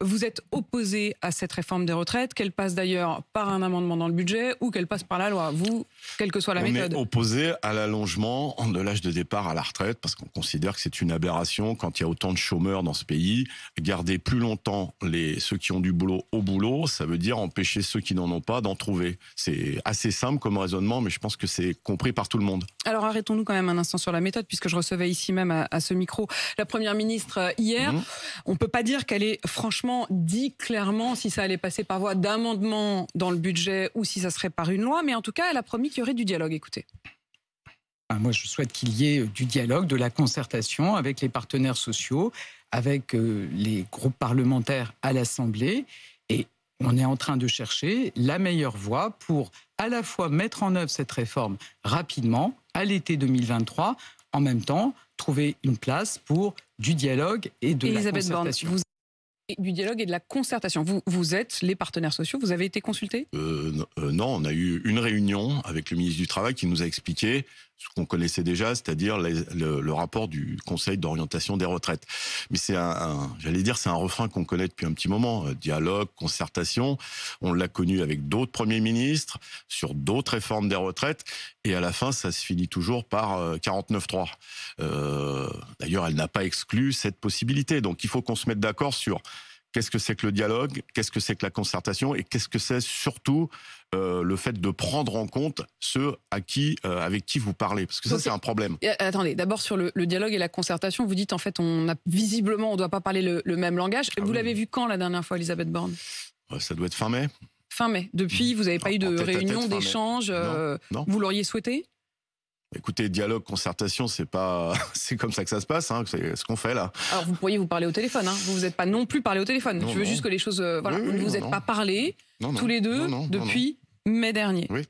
Vous êtes opposé à cette réforme des retraites, qu'elle passe d'ailleurs par un amendement dans le budget ou qu'elle passe par la loi. Vous, quelle que soit la méthode. On est opposé à l'allongement de l'âge de départ à la retraite parce qu'on considère que c'est une aberration quand il y a autant de chômeurs dans ce pays. Garder plus longtemps ceux qui ont du boulot au boulot, ça veut dire empêcher ceux qui n'en ont pas d'en trouver. C'est assez simple comme raisonnement, mais je pense que c'est compris par tout le monde. Alors arrêtons-nous quand même un instant sur la méthode, puisque je recevais ici même à ce micro la Première ministre hier. On ne peut pas dire qu'elle ait franchement dit clairement si ça allait passer par voie d'amendement dans le budget ou si ça serait par une loi, mais en tout cas, elle a promis qu'il y aurait du dialogue. Écoutez. Moi, je souhaite qu'il y ait du dialogue, de la concertation avec les partenaires sociaux, avec les groupes parlementaires à l'Assemblée. Et on est en train de chercher la meilleure voie pour à la fois mettre en œuvre cette réforme rapidement, à l'été 2023, en même temps, trouver une place pour du dialogue et de la concertation. Borne, du dialogue et de la concertation. Vous êtes les partenaires sociaux, vous avez été consultés ? Non, on a eu une réunion avec le ministre du Travail qui nous a expliqué ce qu'on connaissait déjà, c'est-à-dire le rapport du Conseil d'orientation des retraites. Mais c'est c'est un refrain qu'on connaît depuis un petit moment. Dialogue, concertation, on l'a connu avec d'autres premiers ministres, sur d'autres réformes des retraites, et à la fin, ça se finit toujours par 49.3. D'ailleurs, elle n'a pas exclu cette possibilité. Donc il faut qu'on se mette d'accord sur qu'est-ce que c'est que le dialogue, qu'est-ce que c'est que la concertation et qu'est-ce que c'est surtout le fait de prendre en compte ceux avec qui vous parlez. Parce que ça, c'est un problème. Attendez, d'abord sur le dialogue et la concertation, vous dites en fait, on ne doit pas parler le même langage. Vous l'avez vu quand la dernière fois, Elisabeth Borne ? Ça doit être fin mai. Fin mai. Depuis, vous n'avez pas eu de réunion, d'échange. Non. Vous l'auriez souhaité ? Écoutez, dialogue, concertation, c'est comme ça que ça se passe, hein, c'est ce qu'on fait là. Alors vous pourriez vous parler au téléphone, hein. Vous n'êtes pas non plus parlé au téléphone. Je veux juste que les choses, vous ne vous êtes pas parlé tous les deux depuis mai dernier. Oui.